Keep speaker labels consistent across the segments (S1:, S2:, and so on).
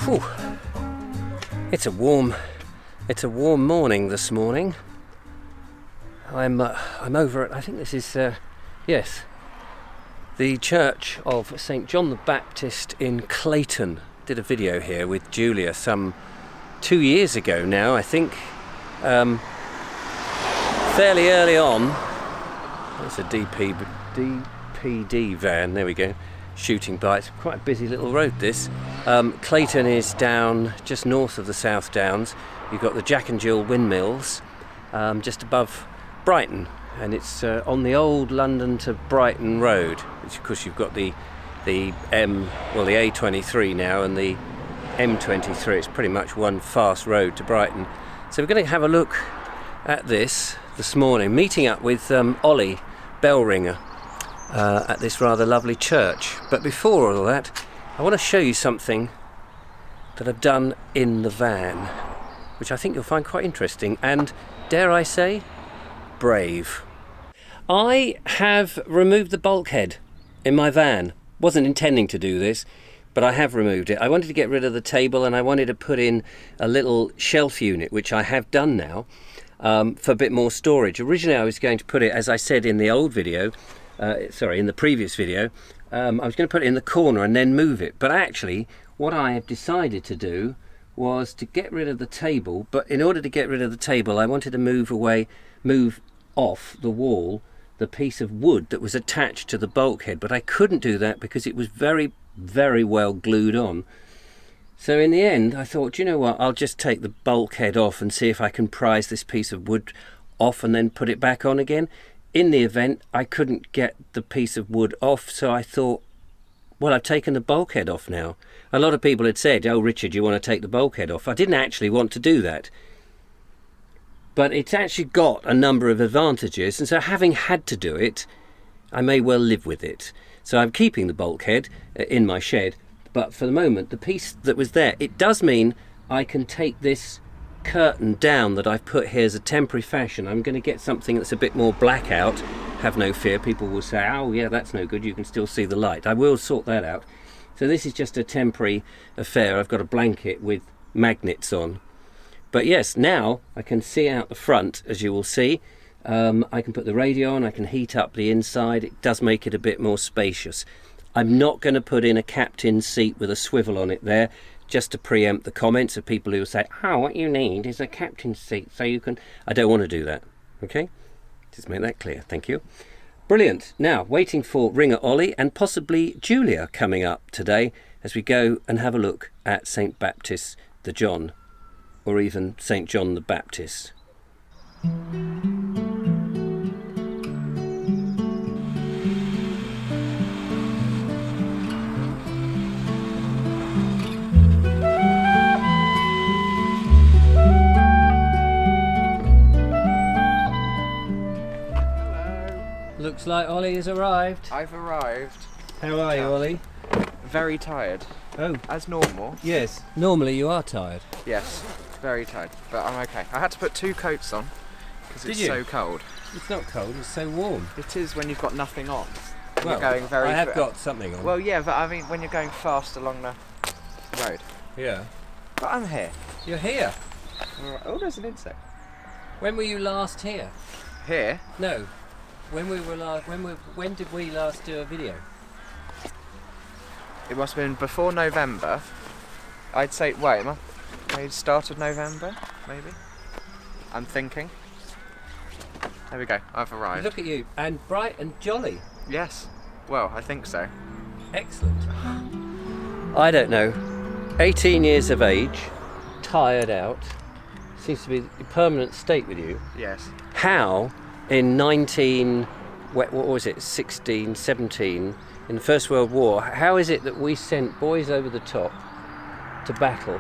S1: Whew. It's a warm morning this morning. I'm over at, I think this is, yes, the Church of St. John the Baptist in Clayton. Did a video here with Julia some 2 years ago now, I think. Fairly early on. That's a DPD van, there we go. Shooting by. It's quite a busy little road this. Clayton is down just north of the South Downs. You've got the Jack and Jill Windmills just above Brighton, and it's on the old London to Brighton road, which of course you've got the A23 now and the M23. It's pretty much one fast road to Brighton. So we're going to have a look at this morning, meeting up with Ollie, bell ringer, at this rather lovely church. But before all that, I want to show you something that I've done in the van, which I think you'll find quite interesting and, dare I say, brave. I have removed the bulkhead in my van. Wasn't intending to do this, but I have removed it. I wanted to get rid of the table and I wanted to put in a little shelf unit, which I have done now, for a bit more storage. Originally I was going to put it, as I said in the old video, in the previous video, I was going to put it in the corner and then move it. But actually, what I have decided to do was to get rid of the table. But in order to get rid of the table, I wanted to move off the wall the piece of wood that was attached to the bulkhead. But I couldn't do that because it was very, very well glued on. So in the end, I thought, you know what, I'll just take the bulkhead off and see if I can prise this piece of wood off and then put it back on again. In the event, I couldn't get the piece of wood off, so I thought, well, I've taken the bulkhead off now. A lot of people had said, oh, Richard, you want to take the bulkhead off? I didn't actually want to do that. But it's actually got a number of advantages, and so having had to do it, I may well live with it. So I'm keeping the bulkhead in my shed, but for the moment, the piece that was there, it does mean I can take this curtain down that I've put here as a temporary fashion. I'm going to get something that's a bit more blackout. Have no fear, people will say, oh yeah, that's no good, you can still see the light. I will sort that out. So this is just a temporary affair. I've got a blanket with magnets on. But yes, now I can see out the front, as you will see. I can put the radio on, I can heat up the inside. It does make it a bit more spacious. I'm not going to put in a captain's seat with a swivel on it there, just to preempt the comments of people who say, oh, what you need is a captain's seat so you can... I don't want to do that, okay? Just make that clear, thank you. Brilliant. Now, waiting for Ringer Ollie and possibly Julia coming up today as we go and have a look at St. Baptist the John, or even St. John the Baptist. Looks like Ollie has arrived.
S2: I've arrived.
S1: How are you, Ollie?
S2: Very tired.
S1: Oh.
S2: As normal.
S1: Yes, normally you are tired.
S2: Yes, very tired, but I'm okay. I had to put 2 coats on because it's so cold.
S1: It's not cold, it's so warm.
S2: It is when you've got nothing on.
S1: Well,
S2: you're going very
S1: I have got something on.
S2: Well, yeah, but I mean when you're going fast along the road.
S1: Yeah.
S2: But I'm here.
S1: You're here?
S2: Oh, there's an insect.
S1: When were you last here?
S2: Here?
S1: No. When did we last do a video?
S2: It must have been before November. I'd say, maybe start of November, maybe? I'm thinking. There we go, I've arrived.
S1: Look at you, and bright and jolly.
S2: Yes, well, I think so.
S1: Excellent. I don't know, 18 years of age, tired out, seems to be a permanent state with you.
S2: Yes.
S1: How in 16, 17, in the First World War, how is it that we sent boys over the top to battle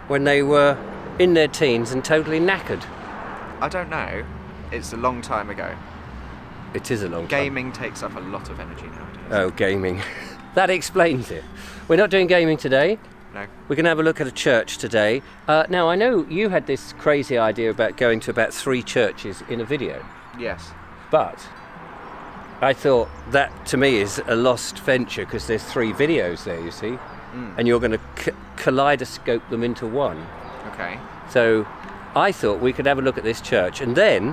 S1: when they were in their teens and totally knackered?
S2: I don't know. It's a long time ago.
S1: It is a long time.
S2: Gaming takes up a lot of energy nowadays.
S1: Oh, gaming. That explains it. We're not doing gaming today.
S2: No.
S1: We're going to have a look at a church today. Now, I know you had this crazy idea about going to about 3 churches in a video.
S2: Yes.
S1: But I thought that, to me, is a lost venture because there's 3 videos there, you see. and you're going to kaleidoscope them into one.
S2: Okay.
S1: So I thought we could have a look at this church, and then,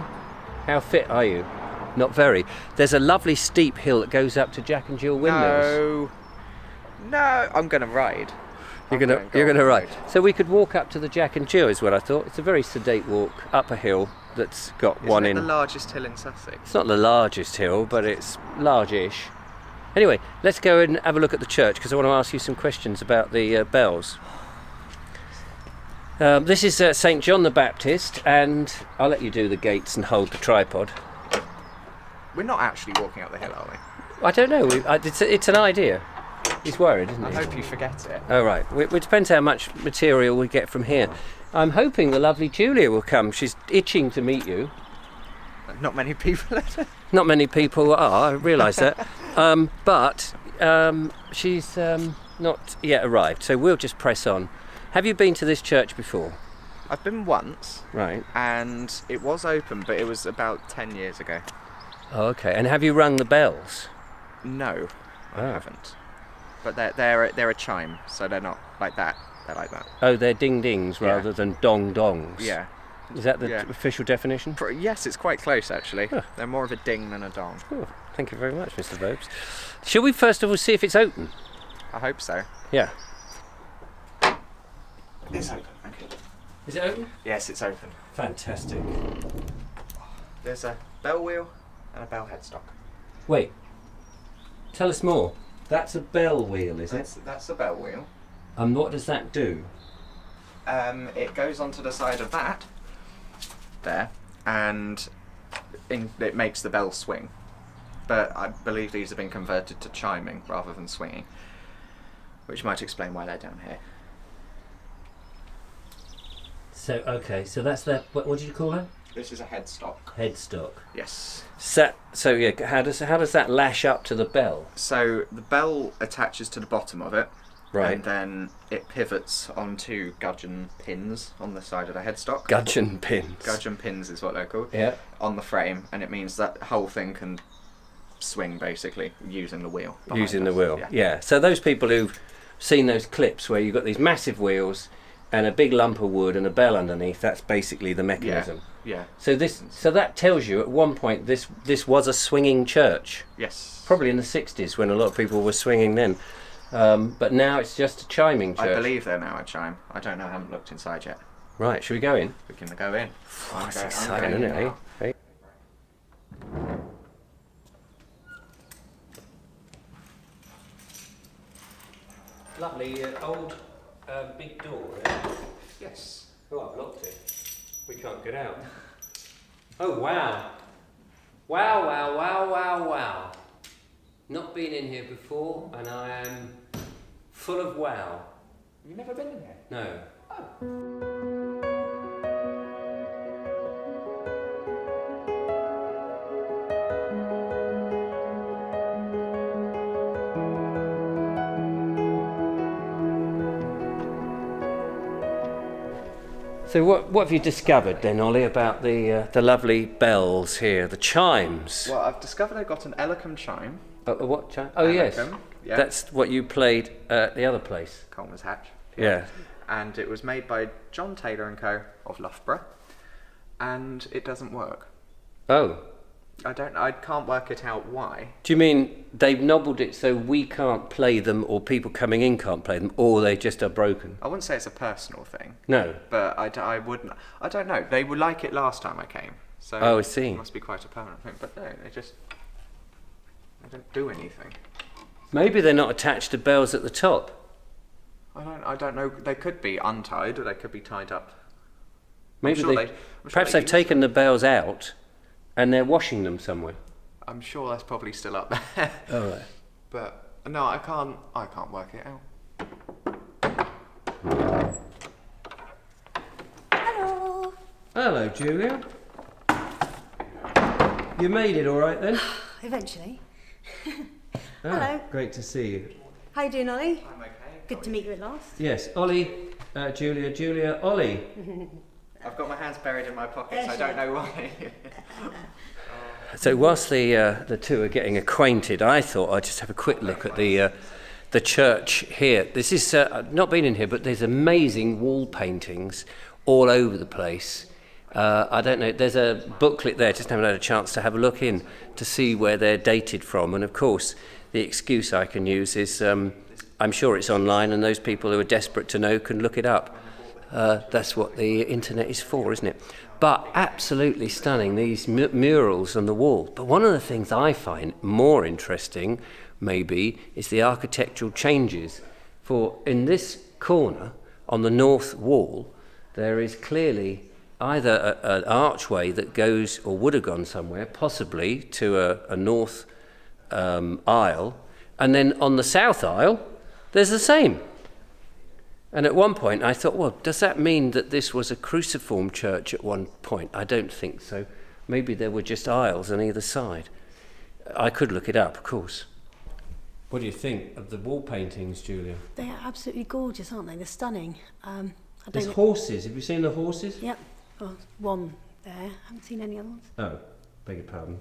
S1: how fit are you? Not very. There's a lovely steep hill that goes up to Jack and Jill Windmills.
S2: No, I'm going to ride.
S1: You're gonna ride. So we could walk up to the Jack and Jill, is what I thought. It's a very sedate walk up a hill that's got one in.
S2: Isn't it the largest hill in Sussex?
S1: It's not the largest hill, but it's large-ish. Anyway, let's go and have a look at the church, because I want to ask you some questions about the bells. This is St John the Baptist, and I'll let you do the gates and hold the tripod.
S2: We're not actually walking up the hill, are we?
S1: I don't know. It's an idea. He's worried, isn't he?
S2: I hope you forget it.
S1: Oh, right. It depends how much material we get from here. I'm hoping the lovely Julia will come. She's itching to meet you.
S2: Not many people.
S1: Not many people are, I realise that. But she's not yet arrived, so we'll just press on. Have you been to this church before?
S2: I've been once.
S1: Right.
S2: And it was open, but it was about 10 years ago.
S1: Oh, okay. And have you rung the bells?
S2: No, I haven't. But they're a chime, so they're not like that. They're like that.
S1: Oh, they're ding-dings rather than dong-dongs.
S2: Yeah.
S1: Is that the official definition?
S2: Yes, it's quite close, actually.
S1: Oh.
S2: They're more of a ding than a dong.
S1: Oh, thank you very much, Mr. Vobes. Shall we first of all see if it's open?
S2: I hope so.
S1: Yeah.
S2: It's open, thank you.
S1: Is it open?
S2: Yes, it's open.
S1: Fantastic.
S2: There's a bell wheel and a bell headstock.
S1: Wait. Tell us more. That's a bell wheel, is it?
S2: That's the bell wheel.
S1: And what does that do?
S2: It goes onto the side of that, there, and it makes the bell swing. But I believe these have been converted to chiming rather than swinging, which might explain why they're down here.
S1: So, okay, so that's the, what did you call it?
S2: This is a headstock.
S1: Headstock.
S2: Yes.
S1: So yeah, how does that lash up to the bell?
S2: So the bell attaches to the bottom of it,
S1: right,
S2: and then it pivots onto gudgeon pins on the side of the headstock.
S1: Gudgeon pins.
S2: Gudgeon pins is what they're called.
S1: Yeah.
S2: On the frame, and it means that whole thing can swing basically using the wheel.
S1: Using the wheel. Yeah. So those people who've seen those clips where you've got these massive wheels and a big lump of wood and a bell underneath, that's basically the mechanism.
S2: Yeah.
S1: So that tells you at one point this was a swinging church.
S2: Yes.
S1: Probably in the 60s when a lot of people were swinging then. But now it's just a chiming church.
S2: I believe they're now a chime. I don't know, I haven't looked inside yet.
S1: Right, should we go in?
S2: We can go in.
S1: That's exciting, isn't it? Hey? Lovely old big door.
S2: Yes.
S1: Oh, I've locked it. We can't get out. Oh, wow. Wow. Not been in here before, and I am full of wow.
S2: You've never been in here?
S1: No.
S2: Oh.
S1: So what have you discovered then, Ollie, about the lovely bells here, the chimes?
S2: Well, I've discovered I got an Elicum chime.
S1: What chime? Oh, yes.
S2: Yeah.
S1: That's what you played at the other place.
S2: Coleman's Hatch.
S1: Yeah.
S2: And it was made by John Taylor & Co. of Loughborough. And it doesn't work.
S1: Oh.
S2: I can't work it out why.
S1: Do you mean they've nobbled it so we can't play them, or people coming in can't play them, or they just are broken?
S2: I wouldn't say it's a personal thing.
S1: No.
S2: But I wouldn't. I don't know. They were like it last time I came. So
S1: oh, I see.
S2: It must be quite a permanent thing. But no, they don't do anything.
S1: Maybe they're not attached to bells at the top.
S2: I don't know. They could be untied, or they could be tied up.
S1: Maybe perhaps they've taken the bells out and they're washing them somewhere.
S2: I'm sure that's probably still up there.
S1: All right.
S2: But no, I can't work it out.
S3: Hello.
S1: Hello, Julia. You made it all right then?
S3: Eventually.
S1: Oh,
S3: hello.
S1: Great to see you.
S3: How you doing, Ollie?
S2: I'm okay.
S3: Good to meet you at last.
S1: Yes, Ollie, Julia, Ollie.
S2: I've got my hands buried in my pockets. I don't know why.
S1: So whilst the two are getting acquainted, I thought I'd just have a quick look at the the church here. This is, I've not been in here, but there's amazing wall paintings all over the place. I don't know, there's a booklet there, just haven't had a chance to have a look in to see where they're dated from. And of course, the excuse I can use is I'm sure it's online, and those people who are desperate to know can look it up. That's what the internet is for, isn't it? But absolutely stunning, these murals on the wall. But one of the things I find more interesting, maybe, is the architectural changes. For in this corner, on the north wall, there is clearly either an archway that goes, or would have gone somewhere, possibly to a north aisle, and then on the south aisle, there's the same. And at one point I thought, well, does that mean that this was a cruciform church at one point? I don't think so. Maybe there were just aisles on either side. I could look it up, of course. What do you think of the wall paintings, Julia?
S3: They are absolutely gorgeous, aren't they? They're stunning.
S1: There's horses. Have you seen the horses?
S3: Yep. Well, one there. I haven't seen any other ones.
S1: Oh, beg your pardon.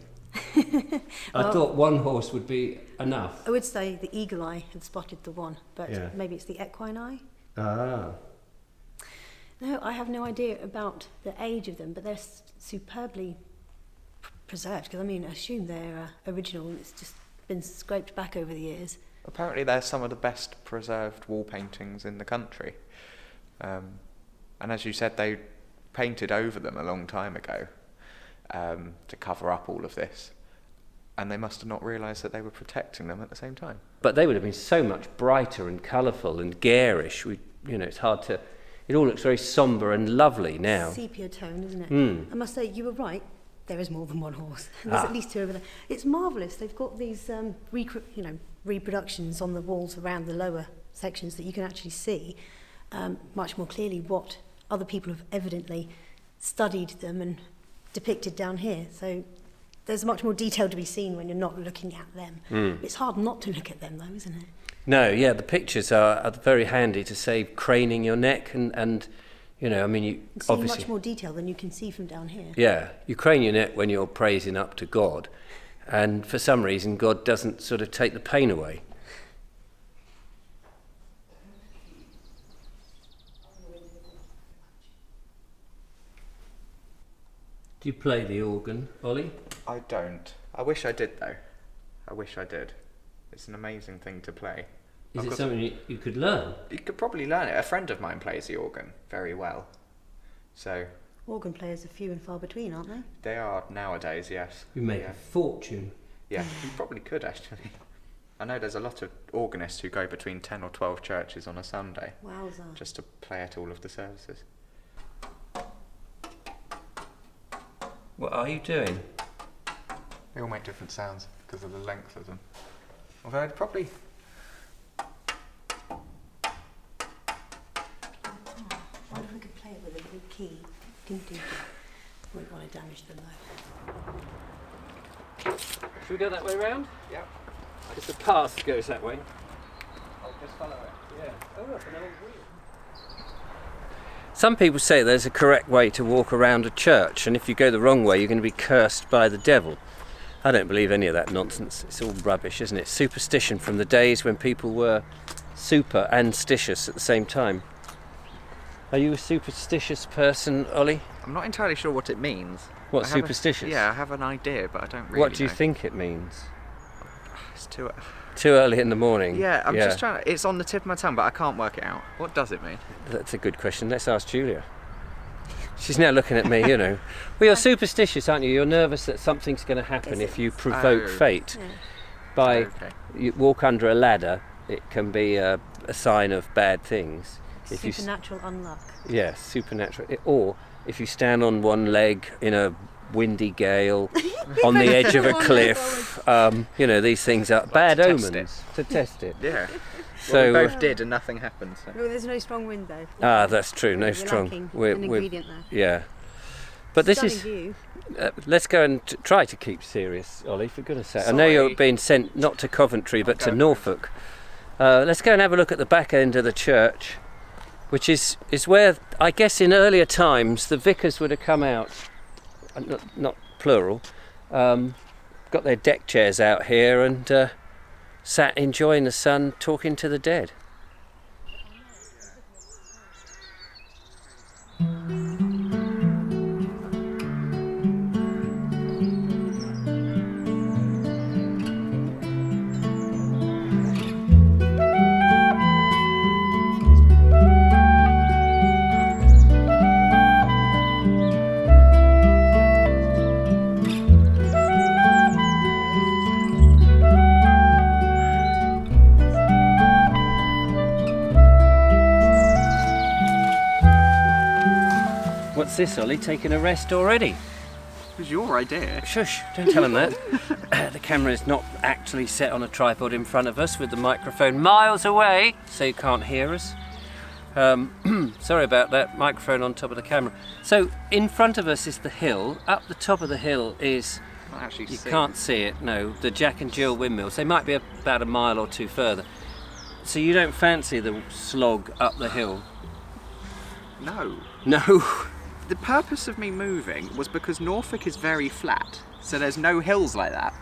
S1: I thought one horse would be enough.
S3: I would say the eagle eye had spotted the one, but
S1: Yeah.
S3: maybe it's the equine eye.
S1: Ah.
S3: No, I have no idea about the age of them, but they're superbly preserved. Because I mean, I assume they're original, and it's just been scraped back over the years.
S2: Apparently they're some of the best preserved wall paintings in the country. And as you said, they painted over them a long time ago to cover up all of this. And they must have not realised that they were protecting them at the same time.
S1: But they would have been so much brighter and colourful and garish. It's hard to... It all looks very sombre and lovely now.
S3: Sepia tone, isn't it?
S1: Mm.
S3: I must say, you were right. There is more than one horse. There's at least two over there. It's marvellous. They've got these reproductions on the walls around the lower sections that you can actually see much more clearly what other people have evidently studied them and depicted down here. So there's much more detail to be seen when you're not looking at them.
S1: Mm.
S3: It's hard not to look at them, though, isn't it?
S1: No, yeah, the pictures are very handy to save craning your neck and you
S3: See
S1: obviously
S3: much more detail than you can see from down here.
S1: Yeah, you crane your neck when you're praising up to God, and for some reason God doesn't sort of take the pain away. Do you play the organ, Ollie?
S2: I don't. I wish I did, though. I wish I did. It's an amazing thing to play.
S1: Is it something you could learn?
S2: You could probably learn it. A friend of mine plays the organ very well. So
S3: Organ players are few and far between, aren't they?
S2: they are nowadays, yes.
S1: You make
S2: Yeah.
S1: a fortune.
S2: Yeah, you probably could actually. I know there's a lot of organists who go between 10 or 12 churches on a Sunday
S3: Wowza.
S2: just to play at all of the services.
S1: What are you doing?
S2: They all make different sounds because of the length of them. Although I'd probably...
S3: I wonder if we could play it with a little key. Didn't do that. Wouldn't want to damage them though.
S1: Should we go that way round?
S2: Yeah,
S1: Because the path goes that way.
S2: I'll just follow it.
S1: Yeah. Oh, look, an old wheel. Some people say there's a correct way to walk around a church, and if you go the wrong way, you're going to be cursed by the devil. I don't believe any of that nonsense. It's all rubbish, isn't it? Superstition from the days when people were super and stitious at the same time. Are you a superstitious person, Ollie?
S2: I'm not entirely sure what it means.
S1: What,
S2: I have
S1: superstitious?
S2: Yeah, I have an idea, but I don't really
S1: What do you
S2: know.
S1: think it means?
S2: It's too...
S1: Too early in the morning.
S2: Yeah, I'm just trying to... It's on the tip of my tongue, but I can't work it out. What does it mean?
S1: That's a good question. Let's ask Julia. She's now looking at me, you know. Well, you're superstitious, aren't you? You're nervous that something's going to happen if you provoke
S2: Oh.
S1: fate.
S3: Yeah.
S1: By
S2: Okay.
S1: you walk under a ladder, it can be a sign of bad things. If you
S3: Supernatural unluck.
S1: yes, supernatural. Or if you stand on one leg in a windy gale, on the edge of a cliff, these things are bad
S2: test
S1: omens to test it.
S2: Yeah.
S1: So
S2: Well, we both did and nothing happened. So.
S3: Well, there's no strong wind though.
S1: that's true. No
S3: You're
S1: strong.
S3: lacking
S1: We're-
S3: an
S1: we're-
S3: ingredient there.
S1: Yeah. But this
S3: Stunning
S1: is.
S3: view.
S1: Let's go and try to keep serious, Ollie, for goodness sake. I know you're
S2: Sorry.
S1: being sent not to Coventry but to
S2: going.
S1: Norfolk. Let's go and have a look at the back end of the church, which is where, I guess in earlier times, the vicars would have come out, not plural, got their deck chairs out here and sat enjoying the sun, talking to the dead. What's this, Ollie? Taking a rest already?
S2: It was your idea.
S1: Shush, don't tell him that. The camera is not actually set on a tripod in front of us with the microphone miles away, so you can't hear us. Sorry about that, microphone on top of the camera. So, in front of us is the hill. Up the top of the hill is...
S2: Can't actually
S1: you
S2: see.
S1: can't see it, no. The Jack and Jill Windmills. They might be about a mile or two further. So you don't fancy the slog up the hill?
S2: No.
S1: No.
S2: The purpose of me moving was because Norfolk is very flat, so there's no hills like that.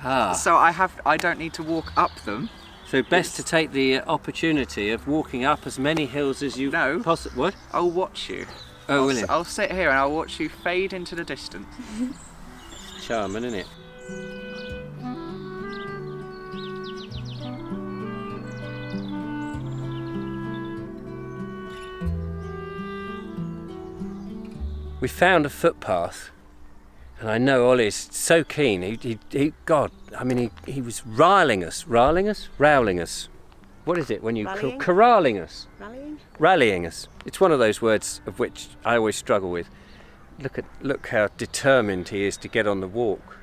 S1: Ah.
S2: So I don't need to walk up them.
S1: So best to take the opportunity of walking up as many hills as you possibly... What?
S2: I'll watch you.
S1: Oh, will you?
S2: I'll sit here and I'll watch you fade into the distance.
S1: Charming, isn't it? We found a footpath, and I know Ollie's so keen. He was riling us. What is it when you
S3: Rallying?
S1: corralling us?
S3: Rallying?
S1: Rallying us. It's one of those words of which I always struggle with. Look how determined he is to get on the walk.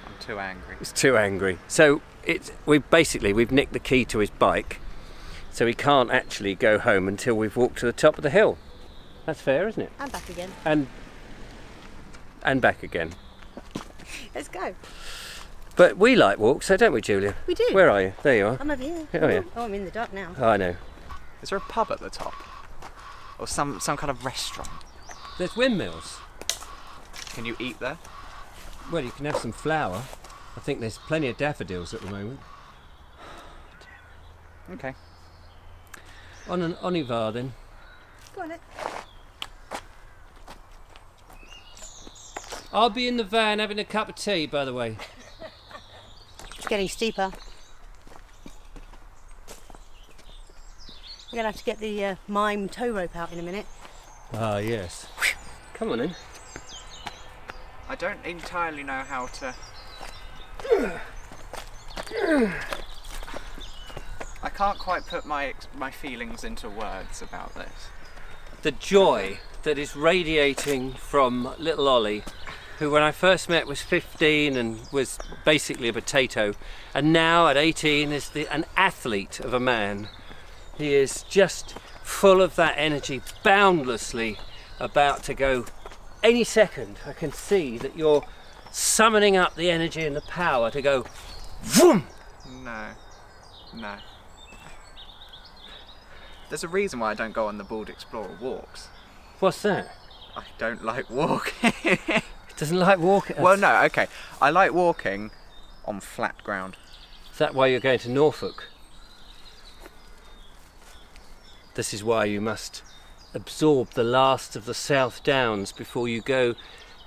S2: I'm too angry.
S1: He's too angry. So we've nicked the key to his bike, so he can't actually go home until we've walked to the top of the hill. That's fair, isn't it?
S3: And back again.
S1: And back again.
S3: Let's go.
S1: But we like walks, so don't we, Julia?
S3: We do.
S1: Where are you? There you are.
S3: I'm over here.
S1: Oh, yeah.
S3: Oh, I'm in the dark now.
S1: Oh, I know.
S2: Is there a pub at the top? Or some kind of restaurant?
S1: There's windmills.
S2: Can you eat there?
S1: Well, you can have some flour. I think there's plenty of daffodils at the moment.
S2: Okay.
S1: On your var then.
S3: Go on then.
S1: I'll be in the van having a cup of tea, by the way.
S3: It's getting steeper. We're going to have to get the mime tow rope out in a minute.
S1: Ah, yes. Come on in.
S2: I don't entirely know how to... I can't quite put my feelings into words about this.
S1: The joy that is radiating from little Ollie, who when I first met was 15 and was basically a potato, and now at 18 is an athlete of a man. He is just full of that energy, boundlessly about to go. Any second I can see that you're summoning up the energy and the power to go vroom!
S2: No. There's a reason why I don't go on the Bald Explorer walks.
S1: What's that?
S2: I don't like walking.
S1: Doesn't like walking?
S2: Well, no, okay. I like walking on flat ground.
S1: Is that why you're going to Norfolk? This is why you must absorb the last of the South Downs before you go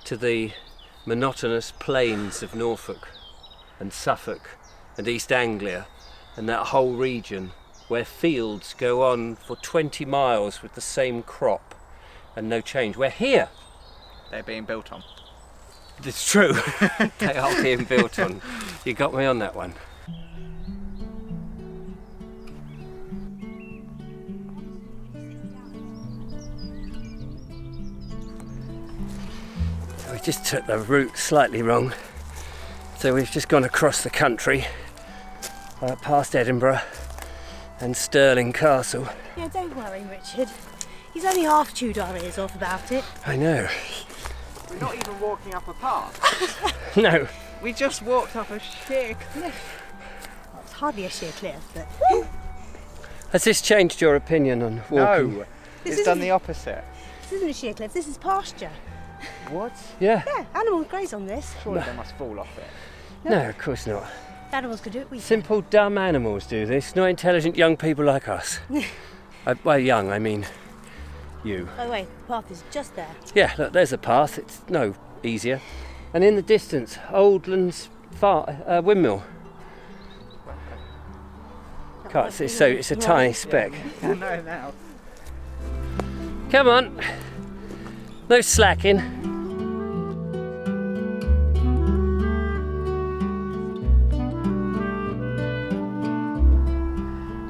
S1: to the monotonous plains of Norfolk and Suffolk and East Anglia and that whole region where fields go on for 20 miles with the same crop and no change. We're here.
S2: They're being built on.
S1: It's true. They are being built on. You got me on that one. We just took the route slightly wrong. So we've just gone across the country, past Edinburgh and Stirling Castle.
S3: Yeah, don't worry, Richard. He's only half chewed our ears off about it.
S1: I know.
S2: We're not even walking up a path.
S1: No.
S2: We just walked up a sheer cliff.
S3: Well, it's hardly a sheer cliff, but...
S1: Has this changed your opinion on walking?
S2: No, it's done the opposite.
S3: This isn't a sheer cliff, this is pasture.
S2: What?
S1: Yeah.
S3: Yeah, animals graze on this.
S2: Surely they must fall off it.
S1: No, of course not.
S3: Animals could do it. We
S1: Simple, dumb animals do this, not intelligent young people like us. By young, I mean you.
S3: By the way, the path is just there.
S1: Yeah, look, there's a path. It's no easier. And in the distance, Oldlands windmill. Can't see, so it's a tiny speck.
S2: I know now.
S1: Come on, no slacking.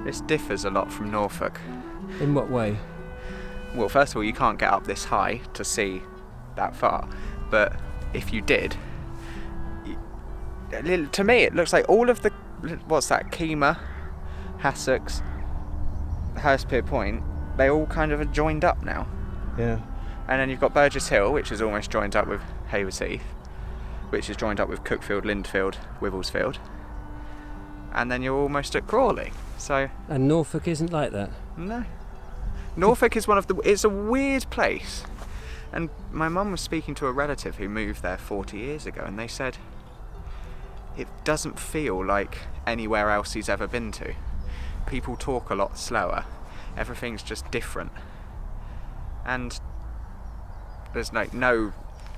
S2: This differs a lot from Norfolk.
S1: In what way?
S2: Well, first of all, you can't get up this high to see that far, but if you did, to me it looks like all of the, what's that, Kemah, Hassocks, Hurstpier Point, they all kind of are joined up now.
S1: Yeah.
S2: And then you've got Burgess Hill, which is almost joined up with Haywards Heath, which is joined up with Cookfield, Lindfield, Wivelsfield, and then you're almost at Crawley. So.
S1: And Norfolk isn't like that?
S2: No. Norfolk is it's a weird place. And my mum was speaking to a relative who moved there 40 years ago, and they said it doesn't feel like anywhere else he's ever been to. People talk a lot slower. Everything's just different. And there's no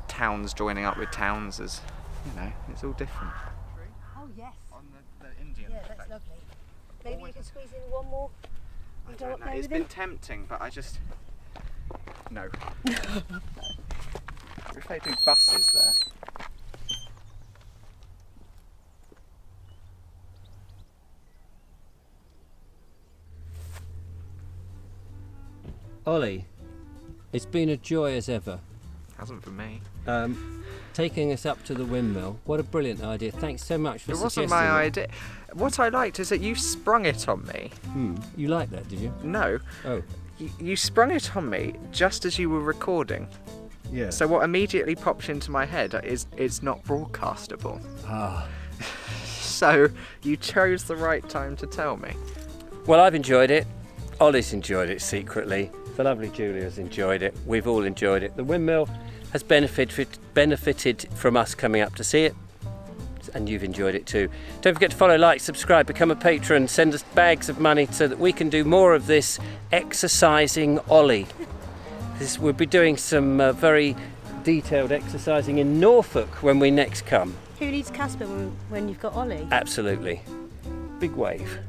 S2: towns joining up with towns, as you know, it's all different.
S3: Oh yes.
S2: On the Indian.
S3: Yeah, that's lovely. Maybe you can squeeze in one more.
S2: I don't know. It's been tempting, but I just no. If they do buses there.
S1: Ollie, it's been a joy as ever.
S2: Hasn't for me.
S1: Taking us up to the windmill. What a brilliant idea. Thanks so much for
S2: It
S1: suggesting
S2: wasn't my
S1: it.
S2: idea. What I liked is that you sprung it on me.
S1: You liked that, did you?
S2: No.
S1: Oh.
S2: You sprung it on me just as you were recording.
S1: Yeah.
S2: So what immediately popped into my head is it's not broadcastable.
S1: Ah.
S2: So you chose the right time to tell me.
S1: Well, I've enjoyed it. Ollie's enjoyed it secretly. The lovely Julia's enjoyed it. We've all enjoyed it. The windmill has benefited from us coming up to see it. And you've enjoyed it too. Don't forget to follow, like, subscribe, become a patron, send us bags of money so that we can do more of this exercising Ollie. We'll be doing some very detailed exercising in Norfolk when we next come.
S3: Who needs Casper when you've got Ollie?
S1: Absolutely. Big wave.